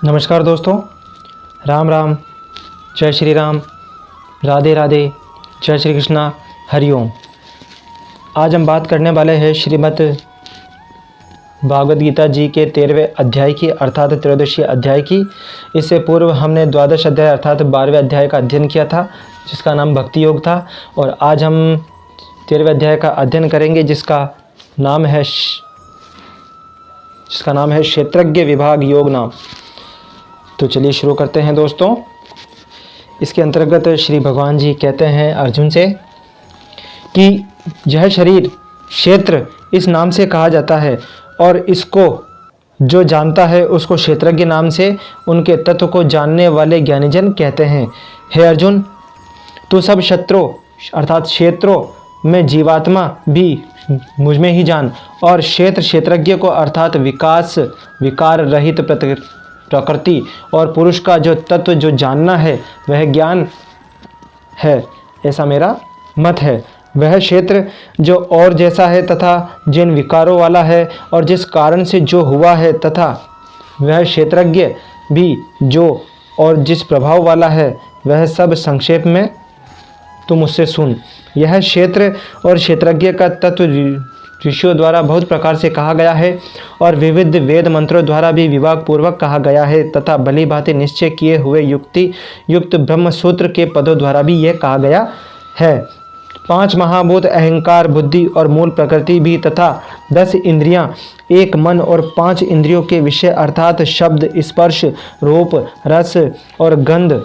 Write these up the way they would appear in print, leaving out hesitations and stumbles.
नमस्कार दोस्तों, राम राम, जय श्री राम, राधे राधे, जय श्री कृष्णा, हरिओम। आज हम बात करने वाले हैं श्रीमद् भागवत गीता जी के 13वें अध्याय की अर्थात त्रयोदशी अध्याय की। इससे पूर्व हमने द्वादश अध्याय अर्थात 12वें अध्याय का अध्ययन किया था जिसका नाम भक्ति योग था, और आज हम 13वें अध्याय का अध्ययन करेंगे जिसका नाम है क्षेत्रज्ञ विभाग योग नाम। तो चलिए शुरू करते हैं दोस्तों। इसके अंतर्गत श्री भगवान जी कहते हैं अर्जुन से कि यह शरीर क्षेत्र इस नाम से कहा जाता है और इसको जो जानता है उसको क्षेत्रज्ञ नाम से उनके तत्व को जानने वाले ज्ञानीजन कहते हैं। हे अर्जुन, तू सब क्षेत्रों अर्थात क्षेत्रों में जीवात्मा भी मुझ में ही जान, और क्षेत्रज्ञ को अर्थात विकार रहित प्रकृति और पुरुष का जो तत्व जो जानना है वह ज्ञान है, ऐसा मेरा मत है। वह क्षेत्र जो और जैसा है तथा जिन विकारों वाला है और जिस कारण से जो हुआ है, तथा वह क्षेत्रज्ञ भी जो और जिस प्रभाव वाला है, वह सब संक्षेप में तुम मुझसे सुन। यह क्षेत्र और क्षेत्रज्ञ का तत्व ऋषियों द्वारा बहुत प्रकार से कहा गया है और विविध वेद मंत्रों द्वारा भी विभाग पूर्वक कहा गया है, तथा भली भांति निश्चय किए हुए युक्त ब्रह्म सूत्र के पदों द्वारा भी यह कहा गया है। 5 महाभूत अहंकार, बुद्धि और मूल प्रकृति भी, तथा 10 इंद्रियां, 1 मन और 5 इंद्रियों के विषय अर्थात शब्द, स्पर्श, रूप, रस और गंध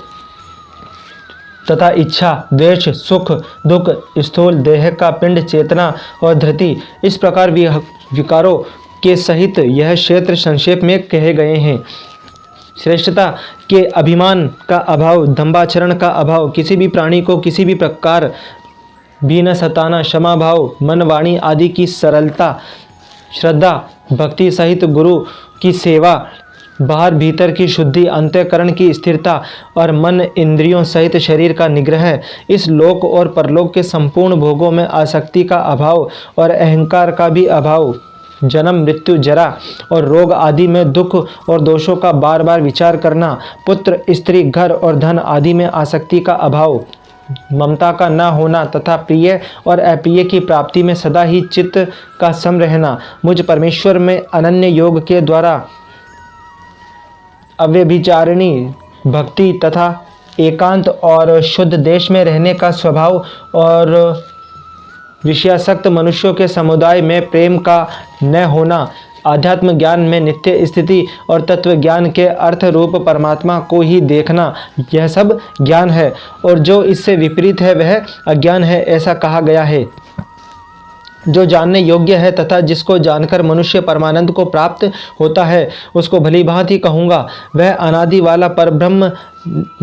तथा इच्छा, द्वेष, सुख, दुख, स्थूल देह का पिंड, चेतना और धृति, इस प्रकार विकारों के सहित यह क्षेत्र संक्षेप में कहे गए हैं। श्रेष्ठता के अभिमान का अभाव, दंभाचरण का अभाव, किसी भी प्राणी को किसी भी प्रकार भी न सताना, क्षमा भाव, मन वाणी आदि की सरलता, श्रद्धा भक्ति सहित गुरु की सेवा, बाहर भीतर की शुद्धि, अंतःकरण की स्थिरता और मन इंद्रियों सहित शरीर का निग्रह, इस लोक और परलोक के संपूर्ण भोगों में आसक्ति का अभाव और अहंकार का भी अभाव, जन्म मृत्यु जरा और रोग आदि में दुख और दोषों का बार बार विचार करना, पुत्र स्त्री घर और धन आदि में आसक्ति का अभाव, ममता का न होना तथा प्रिय और अप्रिय की प्राप्ति में सदा ही चित्त का सम रहना, मुझ परमेश्वर में अनन्य योग के द्वारा अव्यभिचारिणी भक्ति तथा एकांत और शुद्ध देश में रहने का स्वभाव, और विषयासक्त मनुष्यों के समुदाय में प्रेम का न होना, आध्यात्म ज्ञान में नित्य स्थिति और तत्व ज्ञान के अर्थ रूप परमात्मा को ही देखना, यह सब ज्ञान है, और जो इससे विपरीत है वह अज्ञान है, ऐसा कहा गया है। जो जानने योग्य है तथा जिसको जानकर मनुष्य परमानंद को प्राप्त होता है उसको भली भांति कहूँगा। वह अनादि वाला परब्रह्म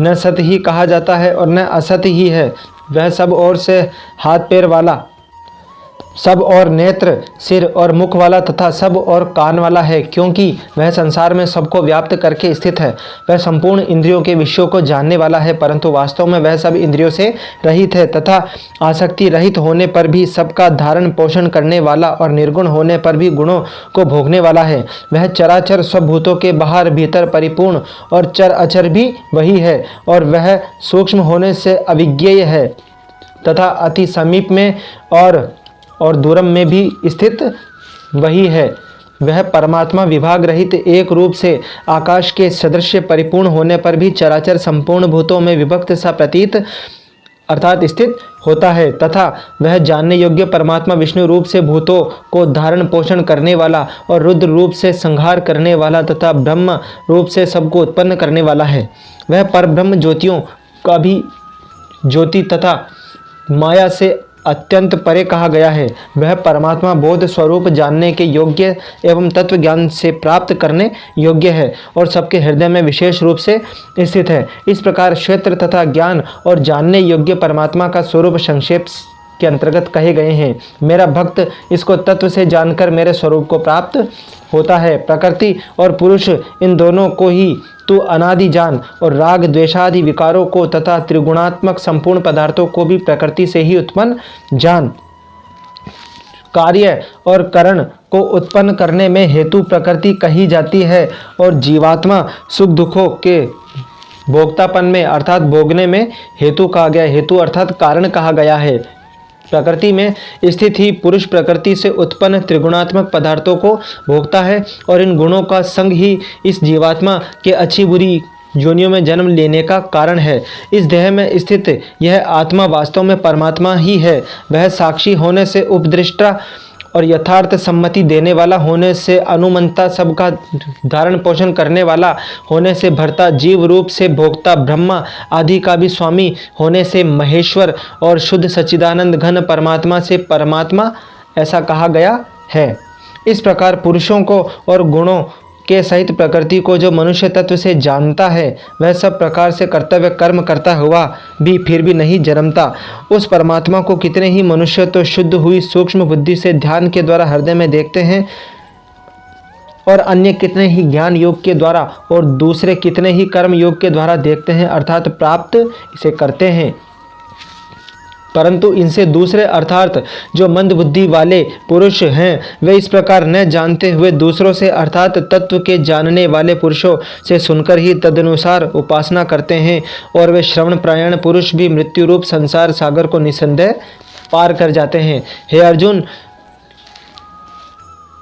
न सत ही कहा जाता है और न असत ही है। वह सब ओर से हाथ पैर वाला, सब और नेत्र, सिर और मुख वाला तथा सब और कान वाला है, क्योंकि वह संसार में सबको व्याप्त करके स्थित है। वह संपूर्ण इंद्रियों के विषयों को जानने वाला है, परंतु वास्तव में वह सब इंद्रियों से रहित है तथा आसक्ति रहित होने पर भी सबका धारण पोषण करने वाला और निर्गुण होने पर भी गुणों को भोगने वाला है। वह चराचर स्वभूतों के बाहर भीतर परिपूर्ण और चर अचर भी वही है, और वह सूक्ष्म होने से अविज्ञेय है तथा अति समीप में और दूरम में भी स्थित वही है। वह परमात्मा विभाग रहित एक रूप से आकाश के सदृश परिपूर्ण होने पर भी चराचर संपूर्ण भूतों में विभक्त सा प्रतीत अर्थात स्थित होता है, तथा वह जानने योग्य परमात्मा विष्णु रूप से भूतों को धारण पोषण करने वाला और रुद्र रूप से संहार करने वाला तथा ब्रह्म रूप से सबको उत्पन्न करने वाला है। वह परब्रह्म ज्योतियों का भी ज्योति तथा माया से अत्यंत परे कहा गया है। वह परमात्मा बोध स्वरूप जानने के योग्य एवं तत्व ज्ञान से प्राप्त करने योग्य है और सबके हृदय में विशेष रूप से स्थित है। इस प्रकार क्षेत्र तथा ज्ञान और जानने योग्य परमात्मा का स्वरूप संक्षेप के अंतर्गत कहे गए हैं। मेरा भक्त इसको तत्व से जानकर मेरे स्वरूप को प्राप्त होता है। प्रकृति और पुरुष इन दोनों को ही तू अनादि जान, और राग द्वेषादि विकारों को तथा त्रिगुणात्मक संपूर्ण पदार्थों को भी प्रकृति से ही उत्पन्न जान। कार्य और करण को उत्पन्न करने में हेतु प्रकृति कही जाती है और जीवात्मा सुख दुखों के भोक्तापन में अर्थात भोगने में हेतु कहा गया। हेतु अर्थात कारण कहा गया है। प्रकृति में स्थित ही पुरुष प्रकृति से उत्पन्न त्रिगुणात्मक पदार्थों को भोगता है और इन गुणों का संग ही इस जीवात्मा के अच्छी बुरी योनियों में जन्म लेने का कारण है। इस देह में स्थित यह आत्मा वास्तव में परमात्मा ही है। वह साक्षी होने से उपदृष्टा और यथार्थ सम्मति देने वाला होने से अनुमंता, सबका धारण पोषण करने वाला होने से भर्ता, जीव रूप से भोक्ता, ब्रह्मा आदि का भी स्वामी होने से महेश्वर और शुद्ध सच्चिदानंद घन परमात्मा से परमात्मा ऐसा कहा गया है। इस प्रकार पुरुषों को और गुणों के सहित प्रकृति को जो मनुष्य तत्व से जानता है वह सब प्रकार से कर्तव्य कर्म करता हुआ भी फिर भी नहीं जन्मता। उस परमात्मा को कितने ही मनुष्य तो शुद्ध हुई सूक्ष्म बुद्धि से ध्यान के द्वारा हृदय में देखते हैं और अन्य कितने ही ज्ञान योग के द्वारा और दूसरे कितने ही कर्म योग के द्वारा देखते हैं अर्थात प्राप्त इसे करते हैं। परंतु इनसे दूसरे अर्थात जो मंद बुद्धि वाले पुरुष हैं वे इस प्रकार न जानते हुए दूसरों से अर्थात तत्व के जानने वाले पुरुषों से सुनकर ही तदनुसार उपासना करते हैं और वे श्रवण प्रायण पुरुष भी मृत्यु रूप संसार सागर को निसंदेह पार कर जाते हैं। हे अर्जुन,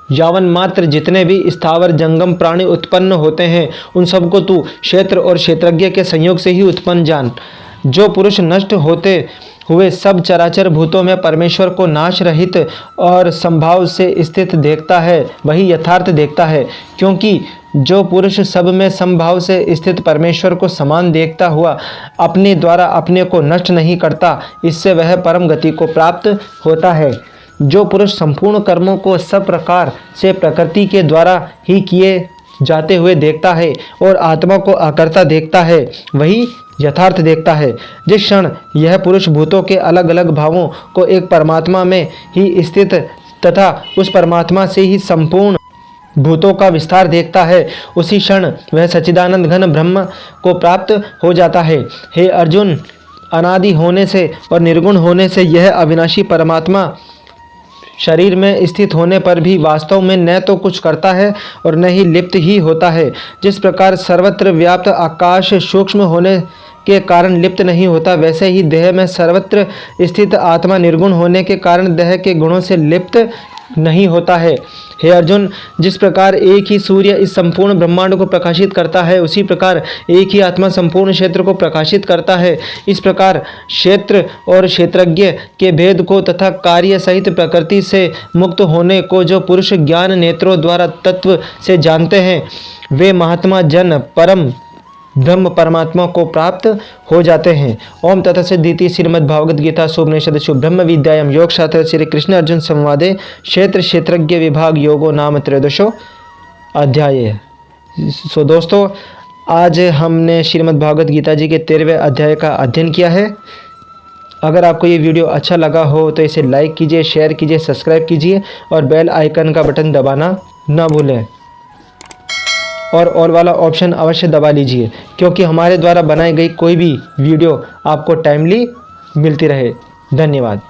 यावन मात्र जितने भी स्थावर जंगम प्राणी उत्पन्न होते हैं उन सबको तू क्षेत्र और क्षेत्रज्ञ के संयोग से ही उत्पन्न जान। जो पुरुष नष्ट होते हुए सब चराचर भूतों में परमेश्वर को नाश रहित और संभाव से स्थित देखता है वही यथार्थ देखता है, क्योंकि जो पुरुष सब में संभाव से स्थित परमेश्वर को समान देखता हुआ अपने द्वारा अपने को नष्ट नहीं करता, इससे वह परम गति को प्राप्त होता है। जो पुरुष संपूर्ण कर्मों को सब प्रकार से प्रकृति के द्वारा ही किए जाते हुए देखता है और आत्मा को अकर्ता देखता है वही यथार्थ देखता है। जिस क्षण यह पुरुष भूतों के अलग अलग भावों को एक परमात्मा में ही स्थित तथा उस परमात्मा से ही संपूर्ण भूतों का विस्तार देखता है उसी क्षण वह सच्चिदानंद घन ब्रह्म को प्राप्त हो जाता है। हे अर्जुन, अनादि होने से और निर्गुण होने से यह अविनाशी परमात्मा शरीर में स्थित होने पर भी वास्तव में न तो कुछ करता है और न ही लिप्त ही होता है। जिस प्रकार सर्वत्र व्याप्त आकाश सूक्ष्म होने के कारण लिप्त नहीं होता, वैसे ही देह में सर्वत्र स्थित आत्मा निर्गुण होने के कारण देह के गुणों से लिप्त नहीं होता है। हे अर्जुन, जिस प्रकार एक ही सूर्य इस संपूर्ण ब्रह्मांड को प्रकाशित करता है उसी प्रकार एक ही आत्मा संपूर्ण क्षेत्र को प्रकाशित करता है। इस प्रकार क्षेत्र और क्षेत्रज्ञ के भेद को तथा कार्य सहित प्रकृति से मुक्त होने को जो पुरुष ज्ञान नेत्रों द्वारा तत्व से जानते हैं वे महात्मा जन परम ब्रह्म परमात्मा को प्राप्त हो जाते हैं। ओम तत्सदिति श्रीमद् भागवत गीता उपनिषदसु ब्रह्म विद्यायां योग शास्त्र श्री कृष्ण अर्जुन संवादे क्षेत्र क्षेत्रज्ञ विभाग योगो नाम त्रयोदशो अध्याय। सो दोस्तों, आज हमने श्रीमद् भागवत गीता जी के 13वें अध्याय का अध्ययन किया है। अगर आपको ये वीडियो अच्छा लगा हो तो इसे लाइक कीजिए, शेयर कीजिए, सब्सक्राइब कीजिए और बेल आइकन का बटन दबाना ना भूलें और ऑल वाला ऑप्शन अवश्य दबा लीजिए, क्योंकि हमारे द्वारा बनाई गई कोई भी वीडियो आपको टाइमली मिलती रहे। धन्यवाद।